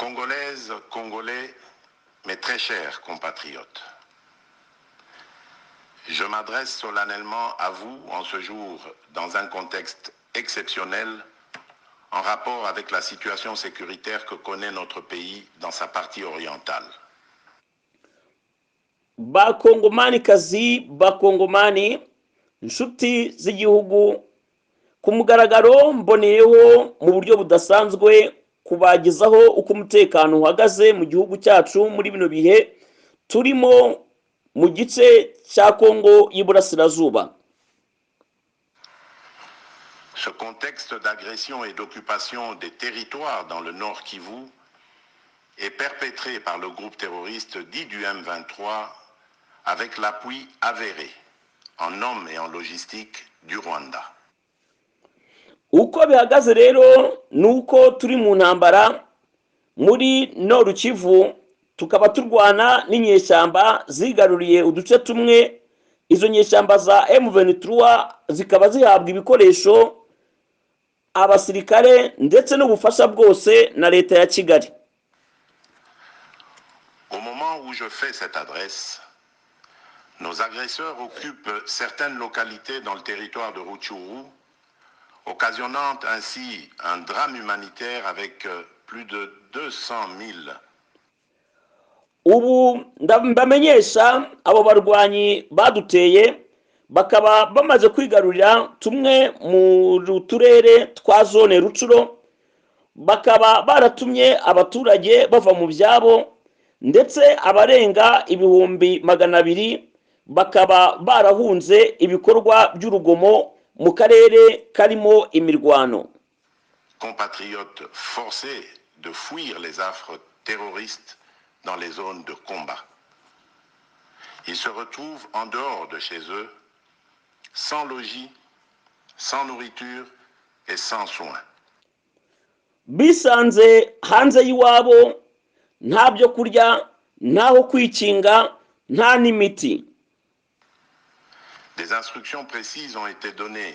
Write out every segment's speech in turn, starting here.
Congolaises, Congolais, mes très chers compatriotes, je m'adresse solennellement à vous en ce jour dans un contexte exceptionnel en rapport avec la situation sécuritaire que connaît notre pays dans sa partie orientale. Bakongomani kazi, bakongomani, inshuti z'igihugu, ku mugaragaro mboneyeho mu buryo budasanzwe kubagezaho uko umutekano uhagaze mu gihugu cyacu muri bino bihe turimo mu gice cya Kongo y'Iburasirazuba. Ce contexte d'agression et d'occupation des territoires dans le Nord Kivu est perpétré par le groupe terroriste dit du M23 avec l'appui avéré en hommes et en logistique du Rwanda. Uko bihagaze rero nuko turi mu ntambara muri Nord Kivu, tukaba turwana n'inyeshyamba zigaruriye uduce tumwe. Izo nyeshyamba za M23 zikaba zihabwa ibikoresho, abasirikare ndetse n'ubufasha bwose na leta ya Kigali. Au moment où je fais cette adresse, nos agresseurs occupent certaines localités dans le territoire de Rutshuru, occasionnant ainsi un drame humanitaire avec plus de 200 000. Ubu ndamenyesha abo barwanyi baduteye bakaba bamaze kwigarurira tumwe mu turere twa zone Rutshuru, bakaba baratumye abaturage bava mu byabo ndetse abarenga ibihumbi 200 bakaba barahunze ibikorwa by'urugomo mu karere karimo imirwano. Compatriotes forcés de fuir les affres terroristes dans les zones de combat. Ils se retrouvent en dehors de chez eux, sans logis, sans nourriture et sans soins. Bisanze hanze y'iwabo, nta byo kurya, ntaho kwikinga, nta n'imiti. Des instructions précises ont été données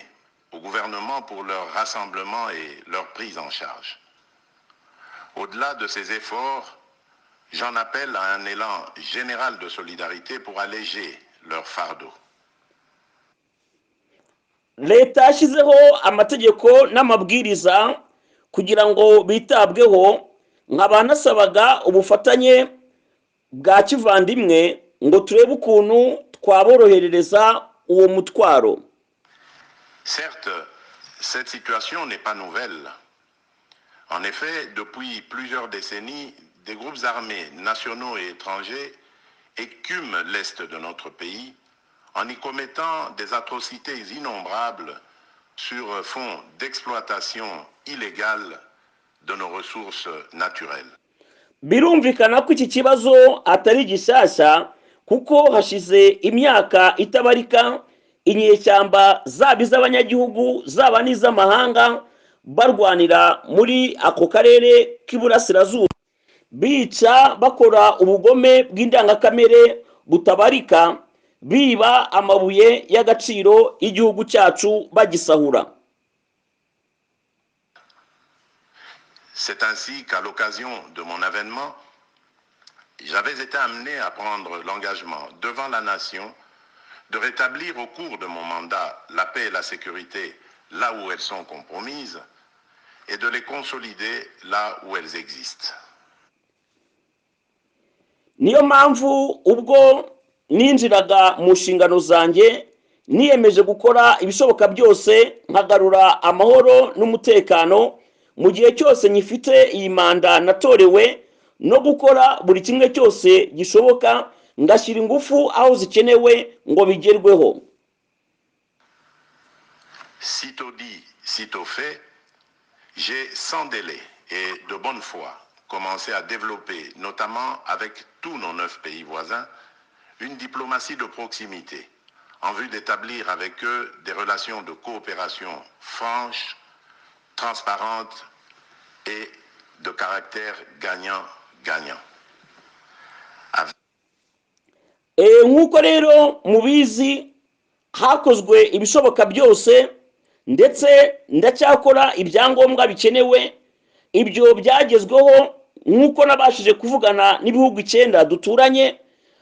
au gouvernement pour leur rassemblement et leur prise en charge. Au-delà de ces efforts, j'en appelle à un élan général de solidarité pour alléger leur fardeau. Leta yashyizeho amategeko n'amabwiriza kugira ngo bitabweho, nk'abanasabaga ubufatanye bwa kivandimwe ngo turebe ukuntu twaborohereza uwo mutwaro. Certes, cette situation n'est pas nouvelle. En effet, depuis plusieurs décennies, des groupes armés nationaux et étrangers écument l'est de notre pays en y commettant des atrocités innombrables sur fond d'exploitation illégale de nos ressources naturelles. Birumvikana ko iki kibazo atari gishyashya kuko hashize imyaka itabarika inyeshyamba zaba iz'abanyagihugu zaba n'iz'amahanga barwanira muri ako karere k'Iburasirazuba, bica bakora ubugome bw'indangakamere butabarika, biba amabuye y'agaciro y'igihugu cyacu bagisahura. C'est ainsi qu'à l'occasion de mon avènement, j'avais été amené à prendre l'engagement devant la nation de rétablir au cours de mon mandat la paix et la sécurité là où elles sont compromises et de les consolider là où elles existent. Niyo mpamvu ubwo ninjiraga mu nshingano zanjye niyemeje gukora ibishoboka byose nkagarura amahoro n'umutekano mu gihe cyose nyifite iyi manda natorewe, no gukora buri kimwe cyose gishoboka ngashyira ingufu aho zikenewe ngo bigerweho. Sitôt dit, sitôt fait, j'ai sans délai et de bonne foi commencé à développer, notamment avec tous nos 9 pays voisins, une diplomatie de proximité en vue d'établir avec eux des relations de coopération franches, transparentes et de caractère gagnant-gagnant. Nk'uko rero mubizi hakozwe ibishoboka byose ndetse ndacyakora ibyangombwa bikenewe. Ibyo byagezweho nk'uko nabashije kuvugana n'ibihugu 9 duturanye,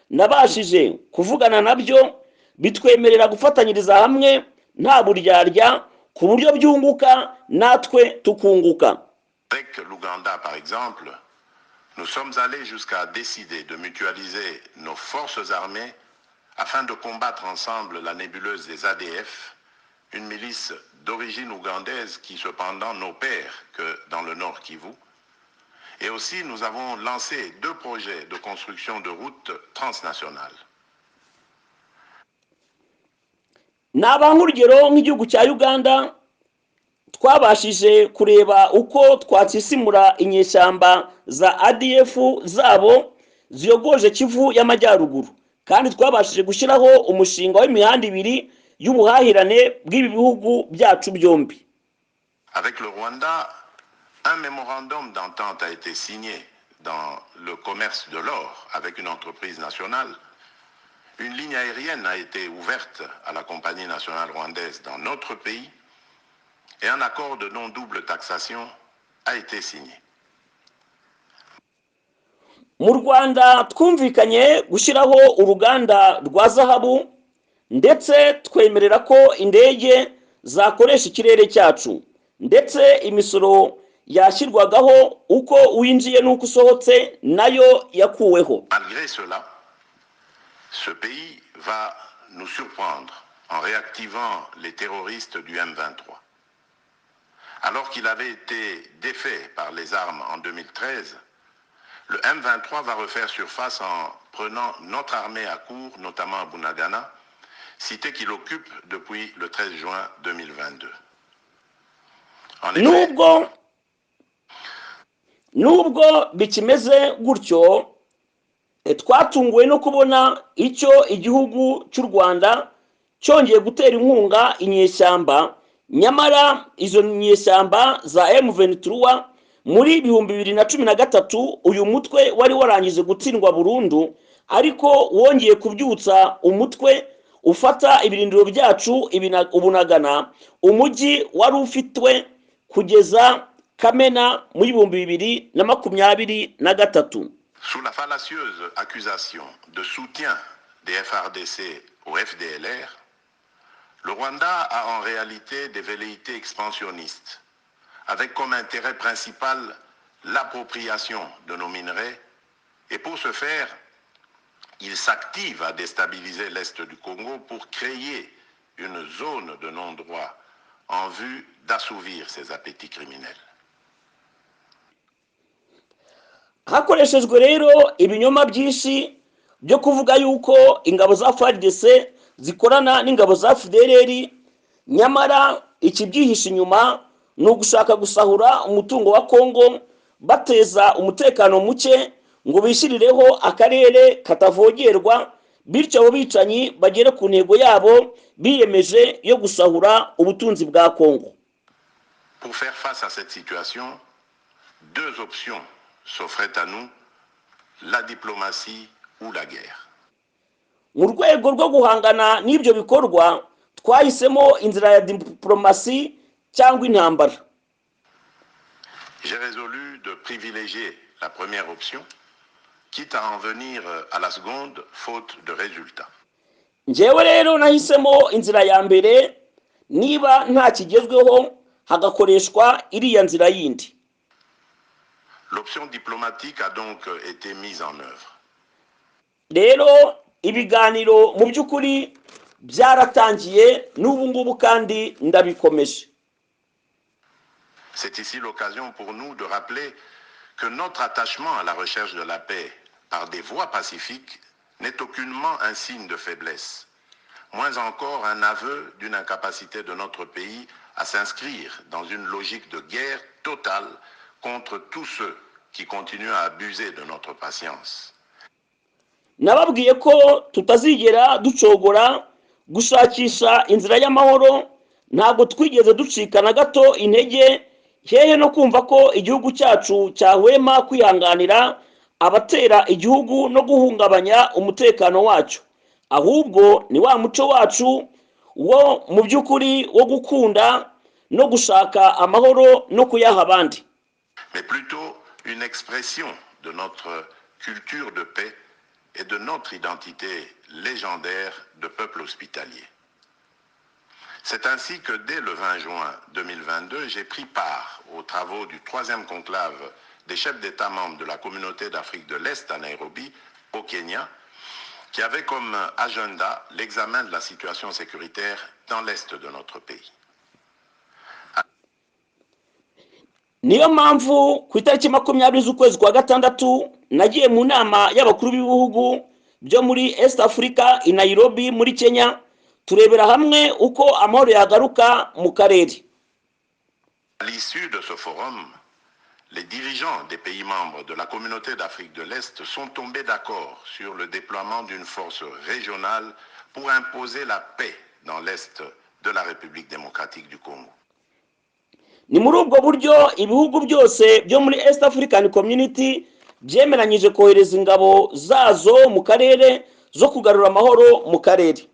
nabashije kuvugana nabyo, bitwemerera gufatanyiriza hamwe nta buryarya ku buryo byunguka natwe tukunguka. Avec l'Ouganda, par exemple, nous sommes allés jusqu'à décider de mutualiser nos forces armées afin de combattre ensemble la nébuleuse des ADF, une milice d'origine ougandaise qui cependant n'opère que dans le Nord Kivu. Et aussi, nous avons lancé 2 projets de construction de routes transnationales. N'abankurugero nk'igihugu cya Uganda twabashije kureba uko twatsisimura inyeshyamba za ADF zabo ziyogoje Kivu y'amajyaruguru, kandi twabashije gushyiraho umushinga w'imihanda 2 y'ubuhahirane bw'ibi bihugu byacu byombi. Avec le Rwanda, un mémorandum d'entente a été signé dans le commerce de l'or avec une entreprise nationale. Une ligne aérienne a été ouverte à la compagnie nationale rwandaise dans notre pays et un accord de non-double taxation a été signé. Mu Rwanda twumvikanye gushyiraho uruganda rwa zahabu, ndetse twemerera ko indege zakoresha ikirere cyacu, ndetse imisoro yashyirwagaho uko winjiye n'uko usohotse nayo yakuweho. Malgré cela, ce pays va nous surprendre en réactivant les terroristes du M23. Alors qu'il avait été défait par les armes en 2013, le M23 va refaire surface en prenant notre armée à court, notamment à Bunagana, cité qu'il occupe depuis le 13 juin 2022. En effet, nubwo bikimeze gutyo, twatunguwe no kubona icyo igihugu cy'u Rwanda cyongeye gutera inkunga inyeshyamba, nyamara izo nyeshyamba za M23 muri 2013 uyu mutwe wari warangije gutsindwa burundu, ariko wongeye kubyutsa umutwe ufata ibirindiro byacu Ubunagana, umujyi wari ufitwe kugeza Kamena muri 2023. Sous la fallacieuse accusation de soutien des FARDC au FDLR, le Rwanda a en réalité des velléités expansionnistes, avec comme intérêt principal l'appropriation de nos minerais, et pour ce faire, il s'active à déstabiliser l'Est du Congo pour créer une zone de non-droit en vue d'assouvir ses appétits criminels. Hakoreshejwe rero ibinyoma byinshi byo kuvuga yuko ingabo za FARDC zikorana n'ingabo za FDLR, nyamara ikibyihisha inyuma ni ugushaka gusahura umutungo wa Kongo, bateza umutekano muke ngo bishyirireho akarere katavogerwa, bityo abo bicanyi bagere ku ntego yabo biyemeje yo gusahura ubutunzi bwa Kongo. Pour faire face à cette situation, 2 options s'offraient à nous, la diplomatie ou la guerre. Mu rwego rwo guhangana n'ibyo bikorwa, twahisemo inzira ya diplomasi cyangwa intambara. J'ai résolu de privilégier la première option, quitte à en venir à la seconde, faute de résultats. Njyewe rero nahisemo inzira ya mbere, niba nta kigezweho hagakoreshwa iriya nzira yindi. L'option diplomatique a donc été mise en œuvre. Rero ibiganiro mu by'ukuri byaratangiye n'ubu ngubu kandi ndabikomeje. C'est ici l'occasion pour nous de rappeler que notre attachement à la recherche de la paix par des voies pacifiques n'est aucunement un signe de faiblesse, moins encore un aveu d'une incapacité de notre pays à s'inscrire dans une logique de guerre totale contre tous ceux qui continuent à abuser de notre patience. Nababwiye ko tutazigera ducogora gushakisha inzira y'amahoro, ntabwo twigeze ducika na gato intege, hehe no kumva ko igihugu cyacu cyahwema kwihanganira abatera igihugu no guhungabanya umutekano wacu. Ahubwo ni wa muco wacu wo mu by'ukuri wo gukunda no gushaka amahoro no kuyaha abandi. Mais plutôt une expression de notre culture de paix et de notre identité légendaire de peuple hospitalier. C'est ainsi que dès le 20 juin 2022, j'ai pris part aux travaux du 3e conclave des chefs d'État membres de la communauté d'Afrique de l'Est à Nairobi, au Kenya, qui avait comme agenda l'examen de la situation sécuritaire dans l'Est de notre pays. niyo mpamvu ku itariki 20 z'ukwezi kwa gatandatu nagiye mu nama y'abakuru b'ibihugu byo muri East Africa i Nairobi muri Kenya turebera hamwe uko amahoro yagaruka mu karere. À l'issue de ce forum, les dirigeants des pays membres de la communauté d'Afrique de l'Est sont tombés d'accord sur le déploiement d'une force régionale pour imposer la paix dans l'Est de la République démocratique du Congo. Ni muri ubwo buryo ibihugu byose byo muri East African Community byemeranyije kohereza ingabo zazo mu karere zo kugarura amahoro mu karere.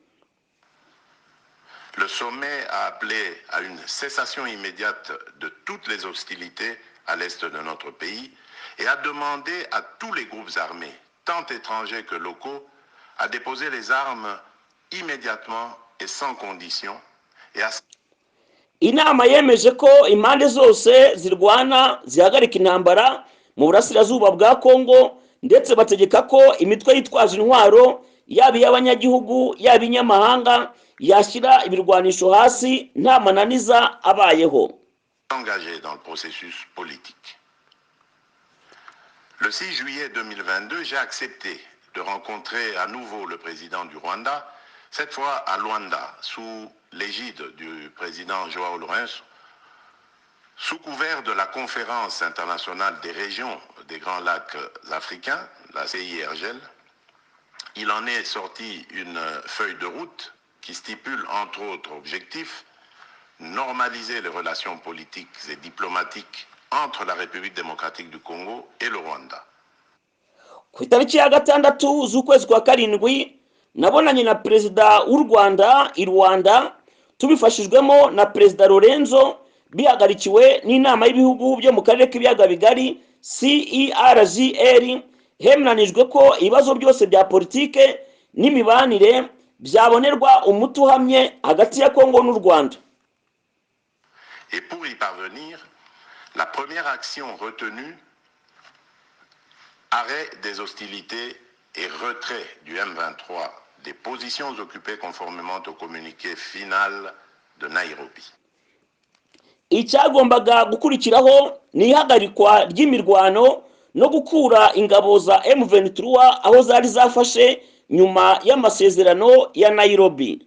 Le sommet a appelé à une cessation immédiate de toutes les hostilités à l'est de notre pays et a demandé à tous les groupes armés, tant étrangers que locaux, à déposer les armes immédiatement et sans condition et à Inama yemeje ko impande zose zirwana zihagarika intambara mu burasirazuba bwa Kongo ndetse bategeka ko imitwe yitwaje intwaro yaba y'abanyagihugu yaba inyamahanga yashyira ibirwanisho hasi nta mananiza abayeho. engagé dans le processus politique. Le 6 juillet 2022, j'ai accepté de rencontrer à nouveau le président du Rwanda, cette fois à Luanda, sous l'égide du président Joao Lourenço, sous couvert de la Conférence internationale des régions des Grands Lacs africains, la CIRGL. Il en est sorti une feuille de route qui stipule entre autres objectifs normaliser les relations politiques et diplomatiques entre la République démocratique du Congo et le Rwanda. Ku itariki ya gatandatu z'ukwezi kwa karindwi nabonanye na perezida w'u Rwanda i Rwanda tubifashijwemo na perezida Lorenzo bihagarikiwe n'inama y'ibihugu byo mu karere k'ibiyaga bigari CIRGL. Hemeranijwe ko ibibazo byose bya politike n'imibanire byabonerwa umuti uhamye hagati ya Kongo n'u Rwanda. Et pour y parvenir, la première action retenue, arrêt des hostilités et retrait du M23 des positions occupées conformément au communiqué final de Nairobi. Icyagombaga gukurikiraho ni ihagarikwa ry'imirwano no gukura ingabo za M23 aho zari zafashe nyuma y'amasezerano ya Nairobi.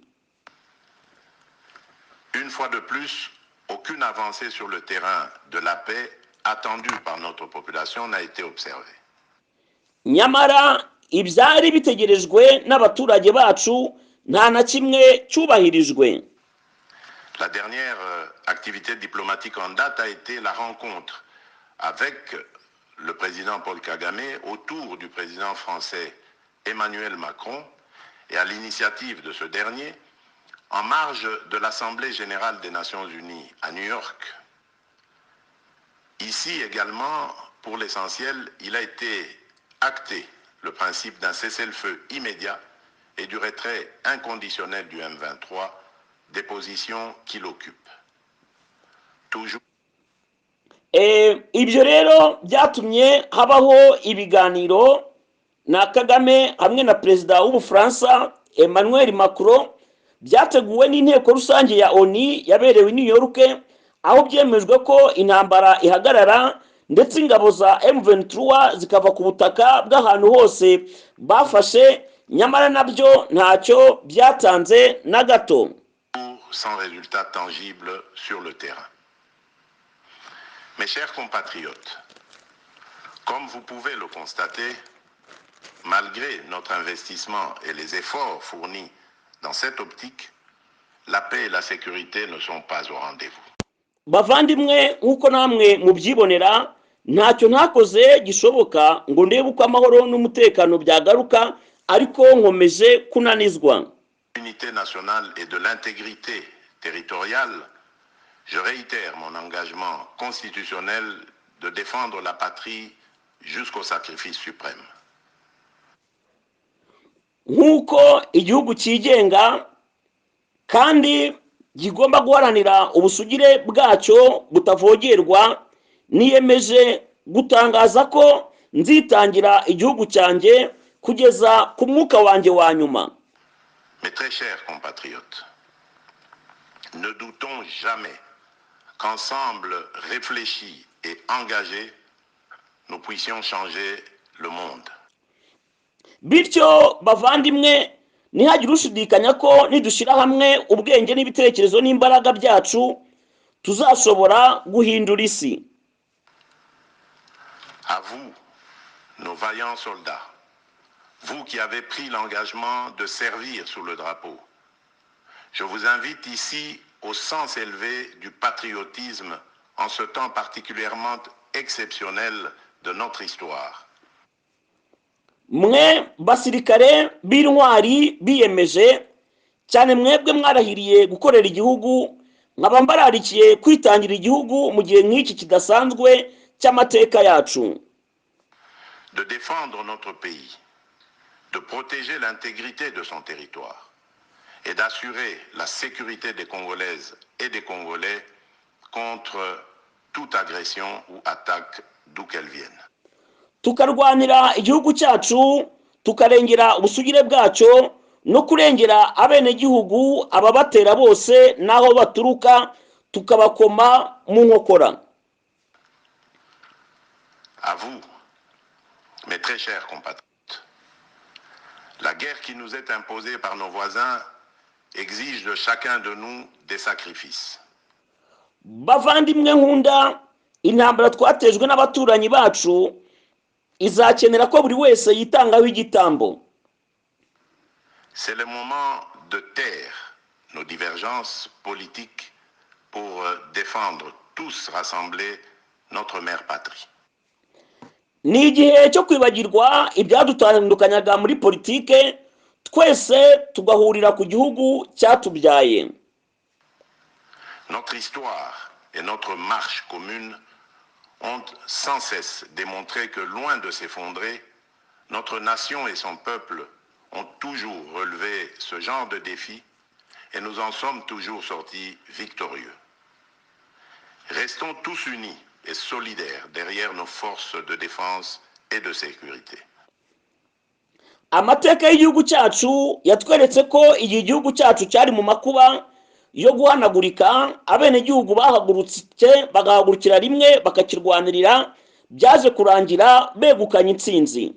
Une fois de plus, aucune avancée sur le terrain de la paix attendue par notre population n'a été observée. Nyamara ibyari bitegerejwe n'abaturage bacu nta na kimwe cyubahirijwe. La dernière activité diplomatique en date a été la rencontre avec le président Paul Kagame autour du président français Emmanuel Macron et à l'initiative de ce dernier en marge de l'Assemblée générale des Nations unies à New York. Ici également, pour l'essentiel, il a été acté le principe d'un cessez-le-feu immédiat et du retrait inconditionnel du M23 des positions qu'il occupe. Toujours. Ibyo rero byatumye habaho ibiganiro na Kagame hamwe na perezida w'Ubufaransa Emmanuel Macron byateguwe n'inteko rusange ya ONU yaberewe i New York aho byemejwe ko intambara ihagarara ndetse ingabo za M23 zikava ku butaka bw'ahantu hose bafashe nyamara nabyo ntacyo byatanze na gato. Sans résultat tangible sur le terrain. Mes chers compatriotes, comme vous pouvez le constater, malgré notre investissement et les efforts fournis dans cette optique, la paix et la sécurité ne sont pas au rendez-vous. Bavandimwe nk'uko namwe mubyibonera ntacyo ntakoze gishoboka ngo ndebe uko amahoro n'umutekano byagaruka ariko nkomeje kunanizwa. L'unité nationale et de l'intégrité territoriale, je réitère mon engagement constitutionnel de défendre la patrie jusqu'au sacrifice suprême. nk'uko igihugu cyigenga kandi gigomba guharanira ubusugire bwacyo butavogerwa, niyemeje gutangaza ko nzitangira igihugu cyanjye kugeza ku mwuka wanjye wa nyuma. Mes très chers compatriotes, ne doutons jamais qu'ensemble réfléchis et engagés, nous puissions changer le monde. Bityo bavandimwe, ntihagire ushidikanya ko nidushyira hamwe ubwenge n'ibitekerezo n'imbaraga byacu tuzashobora guhindura isi. À vous, nos vaillants soldats, vous qui avez pris l'engagement de servir sous le drapeau, je vous invite ici au sens élevé du patriotisme en ce temps particulièrement exceptionnel de notre histoire. Mwe basirikare b'intwari biyemeje cyane, mwebwe mwarahiriye gukorera igihugu, nkaba mbararikiye kwitangira igihugu mu gihe nk'iki kidasanzwe cy'amateka yacu. De défendre notre pays, de protéger l'intégrité de son territoire et d'assurer la sécurité des Congolaises et des Congolais contre toute agression ou attaque d'où qu'elle vienne. Tukarwanira igihugu cyacu, tukarengera ubusugire bwacyo no kurengera abenegihugu ababatera bose n'aho baturuka, tukabakoma mu nkokora. À vous, mes très chers compatriotes, la guerre qui nous est imposée par nos voisins exige de chacun de nous des sacrifices. Bavandimwe nkunda, intambara twatejwe n'abaturanyi bacu izakenera ko buri wese yitangaho igitambo. C'est le moment de taire nos divergences politiques pour défendre tous rassemblés notre mère patrie. Ni igihe cyo kwibagirwa ibyadutandukanyaga muri politike, twese tugahurira ku gihugu cyatubyaye. Notre histoire et notre marche commune ont sans cesse démontré que loin de s'effondrer, notre nation et son peuple ont toujours relevé ce genre de défi et nous en sommes toujours sortis victorieux. Restons tous unis et solidaires derrière nos forces de défense et de sécurité. Amateka y'igihugu cyacu yatweretse ko igihe igihugu cyacu cyari mu makuba yo guhanagurika, abenegihugu bahagurutse bagahagurukira rimwe bakakirwanirira, byaje kurangira begukanye intsinzi.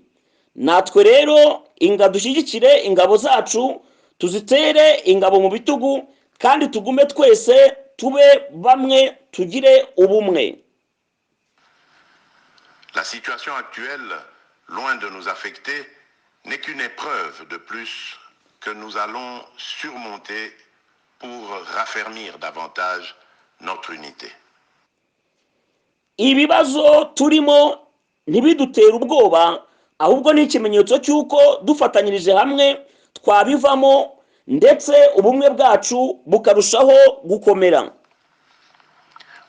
Natwe rero dushyigikire ingabo zacu, tuzitere ingabo mu bitugu, kandi tugume twese tube bamwe, tugire ubumwe. La situation actuelle, loin de nous affecter, n'est qu'une épreuve de plus que nous allons surmonter pour raffermir davantage notre unité. Ibibazo turimo ntibidutera ubwoba, ahubwo ni ikimenyetso cy'uko dufatanyirije hamwe twabivamo, ndetse ubumwe bwacu bukarushaho gukomera.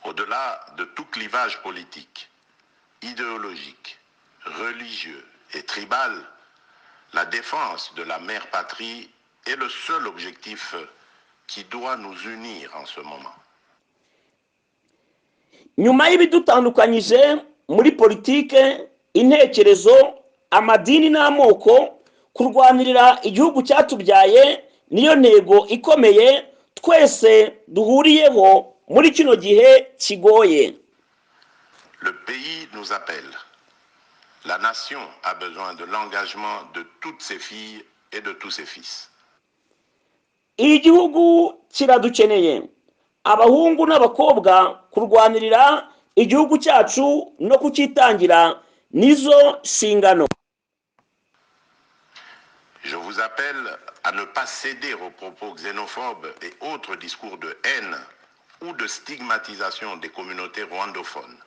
Au-delà de tout clivage politique, idéologique, religieux et tribal, la défense de la mère patrie est le seul objectif qui doit nous unir en ce moment. Nyuma y'ibidutandukanyije muri politike, intekerezo, amadini n'amoko, kurwanirira igihugu cyatubyaye niyo ntego ikomeye twese duhuriyeho muri kino gihe kigoye. Le pays nous appelle. La nation a besoin de l'engagement de toutes ses filles et de tous ses fils. Igihugu kiradukeneye, abahungu n'abakobwa kurwanirira igihugu cyacu no kukitangira nizo nshingano. Je vous appelle à ne pas céder aux propos xénophobes et autres discours de haine ou de stigmatisation des communautés rwandophones,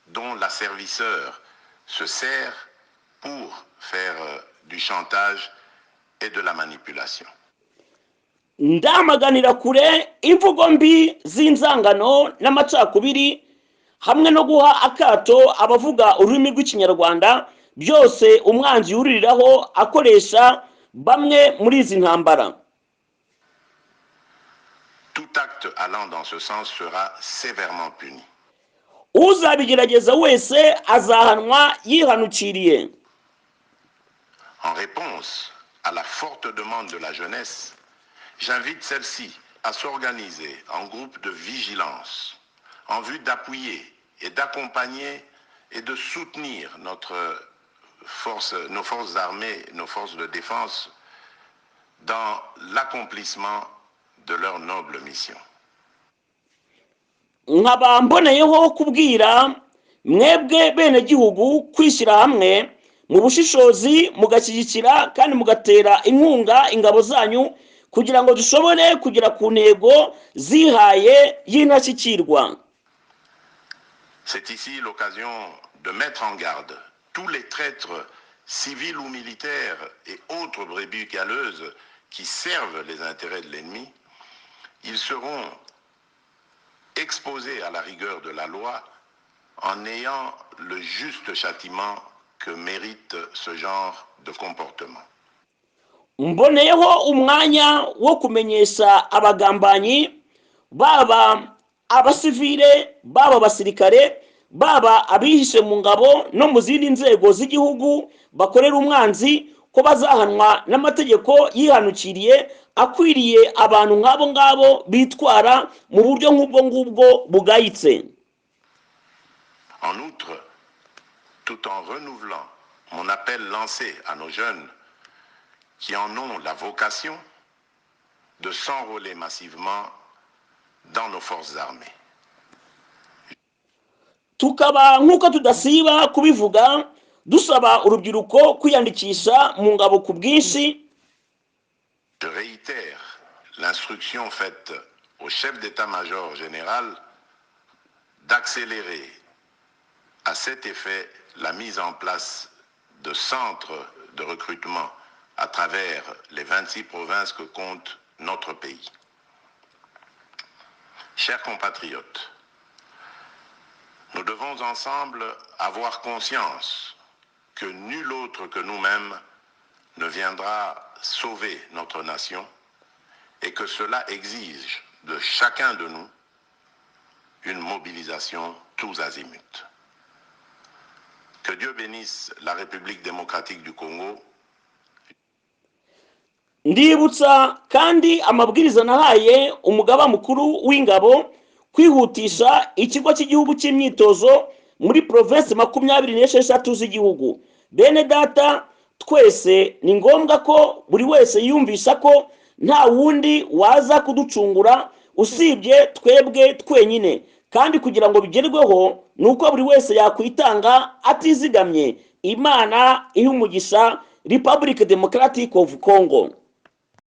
dont l'asservisseur se sert pour faire du chantage et de la manipulation. Ndamaganira kure imvugo mbi z'inzangano n'amacakubiri hamwe no guha akato abavuga ururimi rw'ikinyarwanda, byose umwanzi yuririraho akoresha bamwe muri izi ntambara. Tout acte allant dans ce sens sera sévèrement puni. Uzabigerageza wese azahanwa yihanukiriye. En réponse à la forte demande de la jeunesse, j'invite celle-ci à s'organiser en groupe de vigilance en vue d'appuyer et d'accompagner et de soutenir nos forces armées, nos forces de défense dans l'accomplissement de leur noble mission. Nkaba mboneyeho kubwira mwebwe bene gihugu kwishyira hamwe mu bushishozi, mugashyigikira kandi mugatera inkunga ingabo zanyu kugira ngo dushobore kugera ku ntego zihaye y'intashyikirwa. C'est ici l'occasion de mettre en garde tous les traîtres civils ou militaires et autres brebis galeuses qui servent les intérêts de l'ennemi. Ils seront exposés à la rigueur de la loi en ayant le juste châtiment que mérite ce genre de comportement. Mboneyeho umwanya wo kumenyesha abagambanyi, baba abasivile, baba abasirikare, baba abihishe mu ngabo no mu zindi nzego z'igihugu bakorera umwanzi, ko bazahanwa n'amategeko yihanukiriye akwiriye abantu nk'abo ngabo bitwara mu buryo nk'ubwo ngubwo bugayitse. En outre, tout en renouvelant mon appel lancé à nos jeunes qui en ont la vocation de s'enrôler massivement dans nos forces armées. Tukaba nk'uko tudasiba kubivuga dusaba urubyiruko kwiyandikisha mu ngabo ku bwinshi. Je réitère l'instruction faite au chef d'état-major général d'accélérer à cet effet la mise en place de centres de recrutement à travers les 26 provinces que compte notre pays. Chers compatriotes, nous devons ensemble avoir conscience que nul autre que nous-mêmes ne viendra sauver notre nation et que cela exige de chacun de nous une mobilisation tous azimuts. Que Dieu bénisse la République démocratique du Congo. Ndibutsa kandi amabwiriza nahaye umugaba mukuru w'ingabo kwihutisha ikigo cy'igihugu cy'imyitozo muri province 26 z'igihugu. Bene data, twese ni ngombwa ko buri wese yumvisha ko nta wundi waza kuducungura usibye twebwe twenyine, kandi kugira ngo bigerweho nuko buri wese yakwitanga atizigamye. Imana ihe umugisha Republic Democratic of Congo.